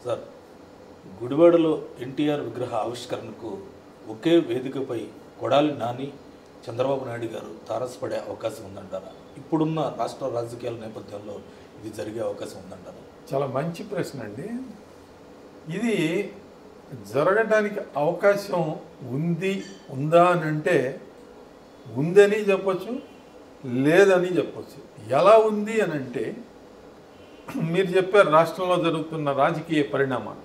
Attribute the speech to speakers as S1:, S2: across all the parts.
S1: Sir, గుడివాడలో ఎన్టీఆర్ విగ్రహ ఆవిష్కరణకు ఒకే వేదికపై కొడాలి నాని, చంద్రబాబు నాయుడు గారు తారసపడే అవకాశం ఉందంటారా? ఇప్పుడున్న రాష్ట్ర రాజకీయాల నేపథ్యంలో ఇది జరిగే అవకాశం ఉందంటారా?
S2: చాలా మంచి ప్రశ్న అండి. ఇది జరగడానికి అవకాశం ఉందా అని అంటే ఉందని చెప్పచ్చు, లేదని చెప్పచ్చు. ఎలా ఉంది అని అంటే మీరు చెప్పారు రాష్ట్రంలో జరుగుతున్న రాజకీయ పరిణామాలు.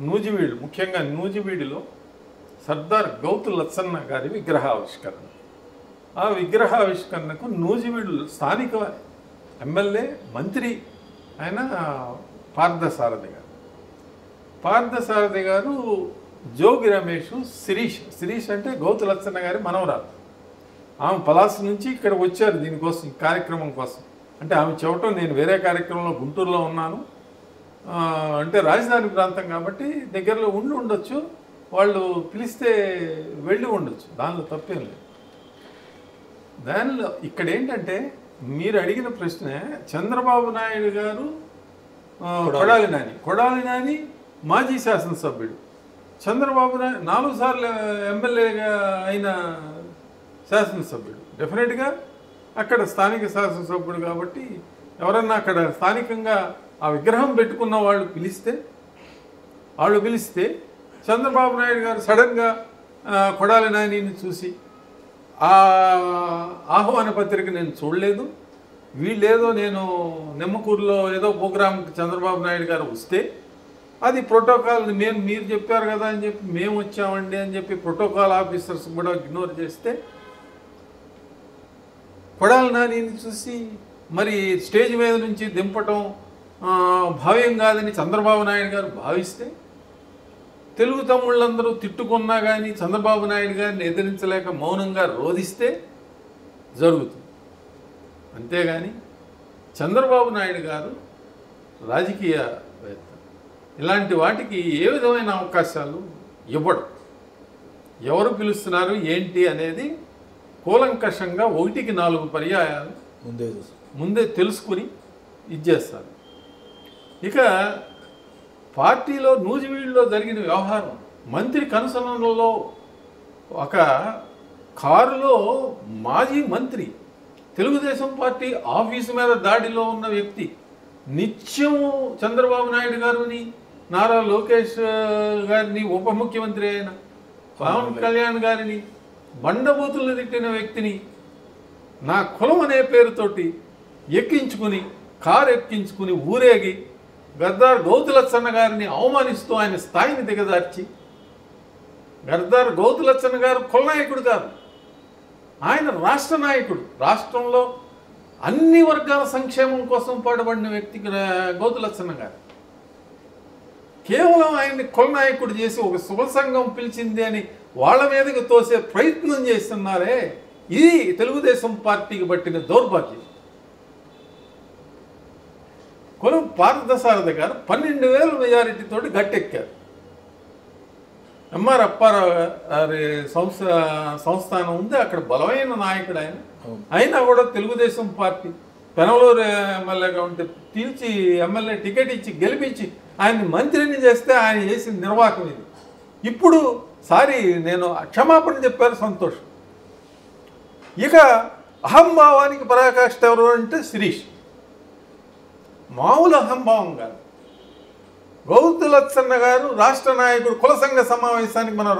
S2: నూజివీడు, ముఖ్యంగా నూజివీడులో సర్దార్ గౌతు లచ్చన్న గారి విగ్రహావిష్కరణ. ఆ విగ్రహావిష్కరణకు నూజివీడు స్థానిక ఎమ్మెల్యే, మంత్రి ఆయన పార్థసారథి గారు, జోగి రమేష్, శిరీష్ అంటే గౌతు లచ్చన్న గారి మనవరాలు. ఆమె పలాస నుంచి ఇక్కడ వచ్చారు దీనికోసం, ఈ కార్యక్రమం కోసం. అంటే ఆమె చెప్పటం, నేను వేరే కార్యక్రమంలో గుంటూరులో ఉన్నాను, అంటే రాజధాని ప్రాంతం కాబట్టి దగ్గరలో ఉండొచ్చు, వాళ్ళు పిలిస్తే వెళ్ళి ఉండొచ్చు, దానిలో తప్పేం లేదు. దానిలో ఇక్కడ ఏంటంటే మీరు అడిగిన ప్రశ్న, చంద్రబాబు నాయుడు గారు, కొడాలి నాని మాజీ శాసనసభ్యుడు, చంద్రబాబు నాయుడు 4 సార్లు ఎమ్మెల్యేగా అయిన శాసనసభ్యుడు, డెఫినెట్గా అక్కడ స్థానిక శాసనసభ్యుడు కాబట్టి ఎవరన్నా అక్కడ స్థానికంగా ఆ విగ్రహం పెట్టుకున్న వాళ్ళు పిలిస్తే చంద్రబాబు నాయుడు గారు సడన్గా కొడాలి నానిని చూసి, ఆ ఆహ్వాన పత్రిక నేను చూడలేదు, వీళ్ళేదో నేను నిమ్మకూరులో ఏదో ప్రోగ్రాంకి చంద్రబాబు నాయుడు గారు వస్తే అది ప్రోటోకాల్, మీరు చెప్పారు కదా అని చెప్పి మేము వచ్చామండి అని చెప్పి ప్రోటోకాల్ ఆఫీసర్స్ కూడా ఇగ్నోర్ చేస్తే, కొడాలి నానిని చూసి మరి స్టేజ్ మీద నుంచి దింపటం భావ్యం కాదని చంద్రబాబు నాయుడు గారు భావిస్తే, తెలుగు తమ్ముళ్ళందరూ తిట్టుకున్నా కానీ చంద్రబాబు నాయుడు గారిని ఎదిరించలేక మౌనంగా రోధిస్తే జరుగుతుంది. అంతేగాని చంద్రబాబు నాయుడు గారు రాజకీయవేత్త, ఇలాంటి వాటికి ఏ విధమైన అవకాశాలు ఇవ్వడం. ఎవరు పిలుస్తున్నారు ఏంటి అనేది కూలంకషంగా 1కి 4 పర్యాయాలు ముందే తెలుసుకుని ఇచ్చేస్తారు. ఇక పార్టీలో నూజివీడులో జరిగిన వ్యవహారం, మంత్రి కనుసనలో ఒక కారులో మాజీ మంత్రి, తెలుగుదేశం పార్టీ ఆఫీసు మీద దాడిలో ఉన్న వ్యక్తి, నిత్యం చంద్రబాబు నాయుడు గారిని, నారా లోకేష్ గారిని, ఉప ముఖ్యమంత్రి అయిన పవన్ కళ్యాణ్ గారిని బండబూతులు తిట్టిన వ్యక్తిని నా కులం అనే పేరుతోటి కారు ఎక్కించుకుని ఊరేగి గర్దార్ గౌతు లచ్చన్న గారిని అవమానిస్తూ ఆయన స్థాయిని దిగజార్చి, గర్దార్ గౌతు లచ్చన్న గారు కుల నాయకుడు కాదు, ఆయన రాష్ట్ర నాయకుడు, రాష్ట్రంలో అన్ని వర్గాల సంక్షేమం కోసం పాటుపడిన వ్యక్తి గౌతు లచ్చన్న గారు. కేవలం ఆయన్ని కుల నాయకుడు చేసి ఒక శుభ సంఘం పిలిచింది అని వాళ్ళ మీదకి తోసే ప్రయత్నం చేస్తున్నారే, ఇది తెలుగుదేశం పార్టీకి పట్టిన దౌర్భాగ్యం. కొలం పార్థసారథి గారు 12,000 మెజారిటీతో గట్టెక్కారు. ఎంఆర్ అప్పారావు గారి సంస్థానం ఉంది, అక్కడ బలమైన నాయకుడు ఆయన. అయినా కూడా తెలుగుదేశం పార్టీ పెనమలూరు ఎమ్మెల్యేగా ఉంటే పిలిచి ఎమ్మెల్యే టికెట్ ఇచ్చి గెలిపించి ఆయన్ని మంత్రిని చేస్తే ఆయన చేసిన నిర్వాహకం ఇది. ఇప్పుడు నేను క్షమాపణ చెప్పారు, సంతోషం. ఇక అహంభావానికి పరాకాష్ఠ ఎవరు అంటే శిరీష్, మామూలు అహంభావం కాదు. గౌతు లచ్చన్న గారు రాష్ట్ర నాయకుడు, కుల సంఘ సమావేశానికి మనం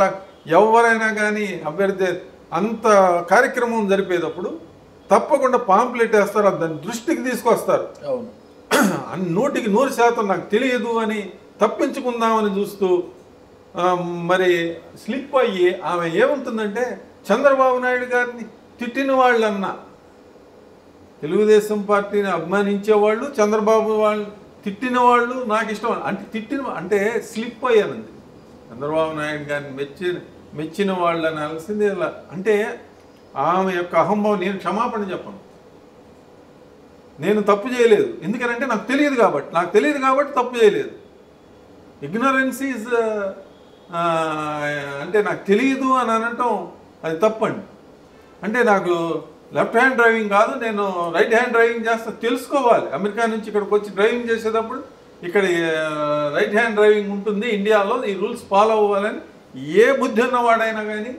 S2: ఎవరైనా కానీ అభ్యర్థి అంత కార్యక్రమం జరిపేటప్పుడు తప్పకుండా పాంప్లెట్ వేస్తారు, దాన్ని దృష్టికి తీసుకొస్తారు. 100కి 100% నాకు తెలియదు అని తప్పించుకుందామని చూస్తూ మరి స్లిప్ అయ్యి ఆమె ఏముంటుందంటే, చంద్రబాబు నాయుడు గారిని తిట్టిన వాళ్ళన్నా, తెలుగుదేశం పార్టీని అభిమానించేవాళ్ళు, చంద్రబాబు వాళ్ళు తిట్టిన వాళ్ళు నాకు ఇష్టం అంటే స్లిప్ అయ్యానండి. చంద్రబాబు నాయుడు గారిని మెచ్చిన వాళ్ళు అనాల్సింది ఇలా. అంటే ఆమె యొక్క అహంభావం. నేను క్షమాపణ చెప్పను, నేను తప్పు చేయలేదు, ఎందుకనంటే నాకు తెలియదు కాబట్టి తప్పు చేయలేదు. ఇగ్నరెన్స్ ఈజ్ అంటే నాకు తెలియదు అని అనటం అది తప్పండి. అంటే నాకు లెఫ్ట్ హ్యాండ్ డ్రైవింగ్ కాదు, నేను రైట్ హ్యాండ్ డ్రైవింగ్ చేస్తా, తెలుసుకోవాలి. అమెరికా నుంచి ఇక్కడికి వచ్చి డ్రైవింగ్ చేసేటప్పుడు ఇక్కడ రైట్ హ్యాండ్ డ్రైవింగ్ ఉంటుంది ఇండియాలో, ఈ రూల్స్ ఫాలో అవ్వాలని ఏ బుద్ధి ఉన్నవాడైనా కానీ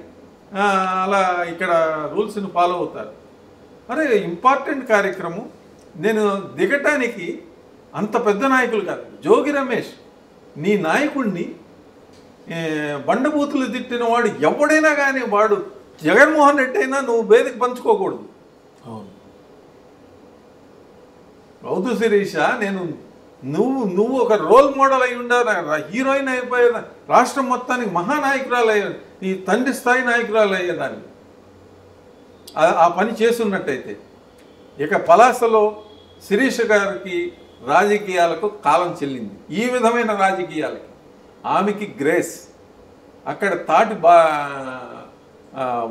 S2: అలా ఇక్కడ రూల్స్ని ఫాలో అవుతారు. అరే ఇంపార్టెంట్ కార్యక్రమం, నేను దిగటానికి అంత పెద్ద నాయకులు కాదు. జోగి రమేష్ నీ నాయకుడిని బండబూతులు తిట్టిన వాడు ఎవడైనా కానీ వాడు జగన్మోహన్ రెడ్డి అయినా నువ్వు వేదిక పంచుకోకూడదు.
S1: అవును.
S2: రౌతు శిరీష, నువ్వు ఒక రోల్ మోడల్ అయి ఉండాలి, హీరోయిన్ అయిపోయేదా, రాష్ట్రం మొత్తానికి మహానాయకురాలు అయ్యేది, నీ తండ్రి స్థాయి నాయకురాలు అయ్యేదాన్ని ఆ పని చేస్తున్నట్టయితే. ఇక పలాసలో శిరీష గారికి రాజకీయాలకు కాలం చెల్లింది. ఈ విధమైన రాజకీయాలకి ఆమెకి గ్రేస్. అక్కడ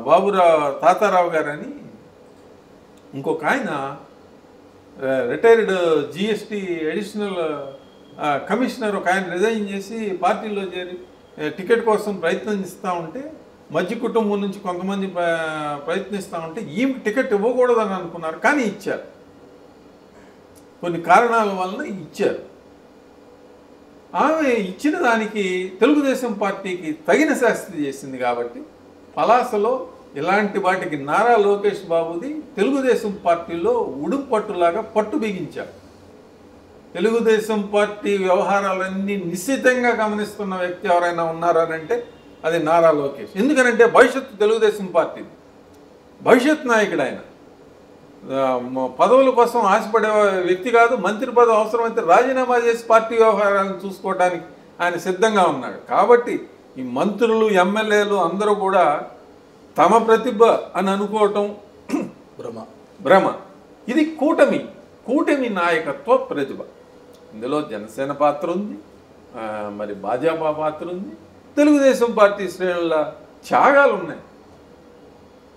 S2: బాబురావు తాతారావు గారని ఇంకొక ఆయన రిటైర్డ్ జిఎస్టీ అడిషనల్ కమిషనర్ ఒక ఆయన రిజైన్ చేసి పార్టీలో చేరి టికెట్ కోసం ప్రయత్నిస్తూ ఉంటే, మధ్య కుటుంబం నుంచి కొంతమంది ప్రయత్నిస్తూ ఉంటే ఈమె టికెట్ ఇవ్వకూడదని అనుకున్నారు, కానీ ఇచ్చారు. కొన్ని కారణాల వలన ఇచ్చారు. ఆమె ఇచ్చిన దానికి తెలుగుదేశం పార్టీకి తగిన శాస్తి చేసింది. కాబట్టి పలాసలో ఇలాంటి వాటికి నారా లోకేష్ బాబుది తెలుగుదేశం పార్టీలో ఉడుపు పట్టులాగా పట్టు బిగించారు. తెలుగుదేశం పార్టీ వ్యవహారాలన్నీ నిశ్చితంగా గమనిస్తున్న వ్యక్తి ఎవరైనా ఉన్నారనంటే అది నారా లోకేష్. ఎందుకనంటే భవిష్యత్తు తెలుగుదేశం పార్టీ భవిష్యత్ నాయకుడు ఆయన. పదవుల కోసం ఆశపడే వ్యక్తి కాదు. మంత్రి పదవి అవసరమైతే రాజీనామా చేసి పార్టీ వ్యవహారాలను చూసుకోవడానికి ఆయన సిద్ధంగా ఉన్నాడు. కాబట్టి ఈ మంత్రులు ఎమ్మెల్యేలు అందరూ కూడా తమ ప్రతిభ అని అనుకోవటం భ్రమ. ఇది కూటమి నాయకత్వ ప్రతిభ. ఇందులో జనసేన పాత్ర ఉంది, మరి భాజపా పాత్ర ఉంది, తెలుగుదేశం పార్టీ శ్రేణుల త్యాగాలు ఉన్నాయి.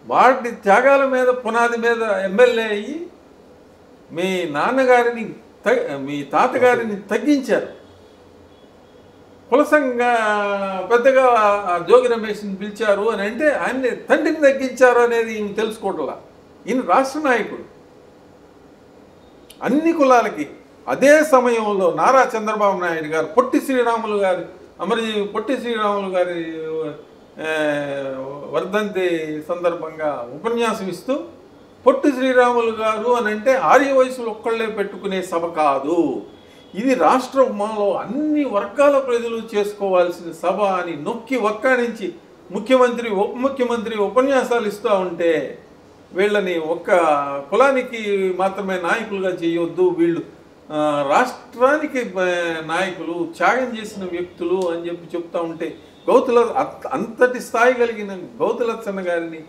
S2: వాటి త్యాగాల మీద పునాది మీద ఎమ్మెల్యే అయ్యి మీ నాన్నగారిని మీ తాతగారిని తగ్గించారు. కులసంగా పెద్దగా జోగి రమేష్ని పిలిచారు అని అంటే ఆయన్ని తండ్రిని తగ్గించారు అనేది ఈయన తెలుసుకోవట్లా. ఈయన రాష్ట్ర నాయకుడు అన్ని కులాలకి. అదే సమయంలో నారా చంద్రబాబు నాయుడు గారు పొట్టి శ్రీరాములు గారి వర్ధంతి సందర్భంగా ఉపన్యాసం ఇస్తూ పొట్టి శ్రీరాములు గారు అని అంటే ఆర్య వయసులు ఒక్కళ్ళే పెట్టుకునే సభ కాదు, ఇది రాష్ట్రంలో అన్ని వర్గాల ప్రజలు చేసుకోవాల్సిన సభ అని నొక్కి వక్కాణించి ముఖ్యమంత్రి ఉప ముఖ్యమంత్రి ఉపన్యాసాలు ఇస్తూ ఉంటే వీళ్ళని ఒక్క కులానికి మాత్రమే నాయకులుగా చేయొద్దు, వీళ్ళు రాష్ట్రానికి నాయకులు, త్యాగం చేసిన వ్యక్తులు అని చెప్తూ ఉంటే అంతటి స్థాయి కలిగిన గౌతులచ్చన్న గారిని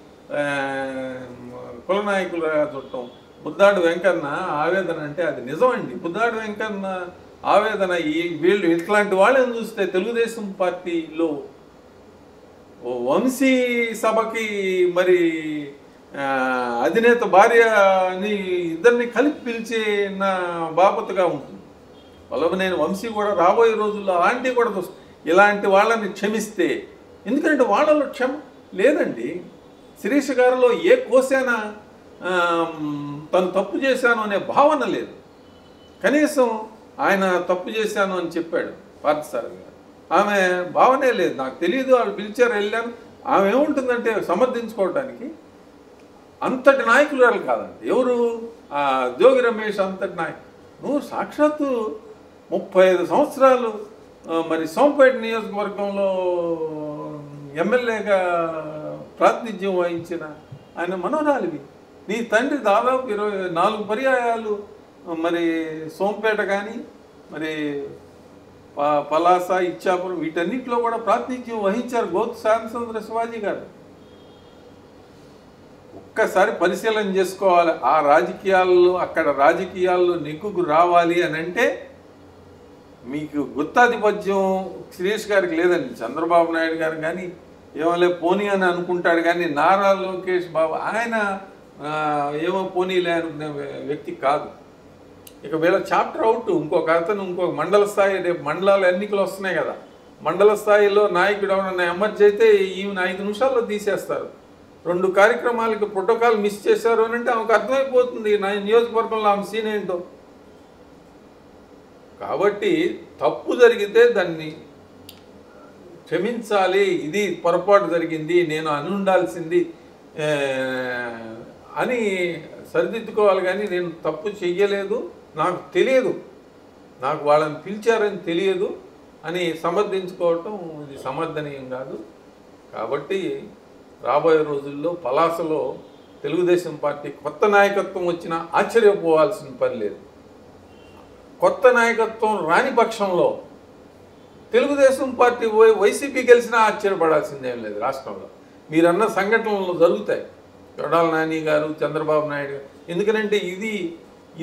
S2: కుల నాయకులుగా చూడటం, ముద్దాడు వెంకన్న ఆవేదన అంటే అది నిజమండి. ముద్దాడు వెంకన్న ఆవేదన వీళ్ళు ఇట్లాంటి వాళ్ళని చూస్తే తెలుగుదేశం పార్టీలో వంశీ సభకి మరి అధినేత భార్యని ఇద్దరిని కలిపి పిలిచిన బాపతగా ఉంటుంది. వల్లభనేని వంశీ కూడా రాబోయే రోజుల్లో అలాంటివి కూడా చూస్తాం. ఇలాంటి వాళ్ళని క్షమిస్తే, ఎందుకంటే వాళ్ళలో క్షమ లేదండి. శిరీష గారిలో ఏ కోసైనా తను తప్పు చేశాను అనే భావన లేదు. కనీసం ఆయన తప్పు చేశాను అని చెప్పాడు పార్థసారథి గారు, ఆమె భావనే లేదు. నాకు తెలియదు, వాళ్ళు పిలిచారు, వెళ్ళాను. ఆమె ఏముంటుందంటే సమర్థించుకోవడానికి అంతటి నాయకులు కాదండి. ఎవరు జోగి రమేష్ అంతటి నాయకుడు. నువ్వు సాక్షాత్తు 35 సంవత్సరాలు మరి సోంపేట నియోజకవర్గంలో ఎమ్మెల్యేగా ప్రాతినిధ్యం వహించిన ఆయన మనోరాలివి. నీ తండ్రి దాదాపు 24 పర్యాయాలు మరి సోంపేట కానీ మరి పలాస, ఇచ్చాపురం వీటన్నిటిలో కూడా ప్రాతినిధ్యం వహించారు గౌతు శ్యామసుందర శివాజీ గారు. ఒక్కసారి పరిశీలన చేసుకోవాలి. ఆ రాజకీయాల్లో అక్కడ రాజకీయాల్లో నెగ్గుకు రావాలి అని అంటే మీకు గుత్తాధిపత్యం శిరీష్ గారికి లేదండి. చంద్రబాబు నాయుడు గారు కానీ ఏమోలే పోనీ అని అనుకుంటాడు, కానీ నారా లోకేష్ బాబు ఆయన ఏమో పోనీలే అనుకునే వ్యక్తి కాదు. ఇక వీళ్ళ చాప్టర్ అవుట్. ఇంకొక అతను ఇంకొక మండల స్థాయి, రేపు మండలాల ఎన్నికలు వస్తున్నాయి కదా, మండల స్థాయిలో నాయకుడు ఎవరన్నా ఎమర్జీ అయితే ఈమెను 5 నిమిషాల్లో తీసేస్తారు. 2 కార్యక్రమాలకి ప్రోటోకాల్ మిస్ చేశారు అని అంటే ఆమెకు అర్థమైపోతుంది నా నియోజకవర్గంలో ఆమె సీన్ ఏంటో. కాబట్టి తప్పు జరిగితే దాన్ని క్షమించాలి, ఇది పొరపాటు జరిగింది, నేను అని ఉండాల్సింది అని సరిదిద్దుకోవాలి. కానీ నేను తప్పు చెయ్యలేదు, నాకు తెలియదు, నాకు వాళ్ళని పిలిచారని తెలియదు అని సమర్థించుకోవటం ఇది సమర్థనీయం కాదు. కాబట్టి రాబోయే రోజుల్లో పలాసలో తెలుగుదేశం పార్టీ కొత్త నాయకత్వం వచ్చినా ఆశ్చర్యపోవాల్సిన పని లేదు. కొత్త నాయకత్వం రాని పక్షంలో తెలుగుదేశం పార్టీ వైసీపీ గెలిచినా ఆశ్చర్యపడాల్సిందేం లేదు. రాష్ట్రంలో మీరన్న సంఘటనలు జరుగుతాయి. కొడాలి నాని గారు, చంద్రబాబు నాయుడు గారు, ఎందుకంటే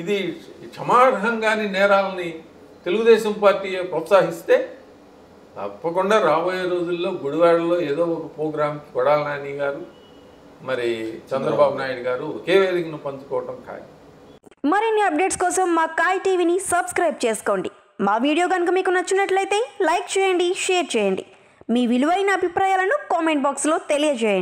S2: ఇది క్షమార్హంగాని నేరాలని తెలుగుదేశం పార్టీ ప్రోత్సహిస్తే తప్పకుండా రాబోయే రోజుల్లో గుడివాడలో ఏదో ఒక ప్రోగ్రాంకి కొడాలి నాని గారు మరి చంద్రబాబు నాయుడు గారు ఒకే వేదికను పంచుకోవటం ఖాయం.
S3: మరిన్ని అప్డేట్స్ కోసం మా కాయ్ టీవీని సబ్స్క్రైబ్ చేసుకోండి. మా వీడియో కనుక మీకు నచ్చినట్లయితే లైక్ చేయండి, షేర్ చేయండి. మీ విలువైన అభిప్రాయాలను కామెంట్ బాక్స్లో తెలియజేయండి.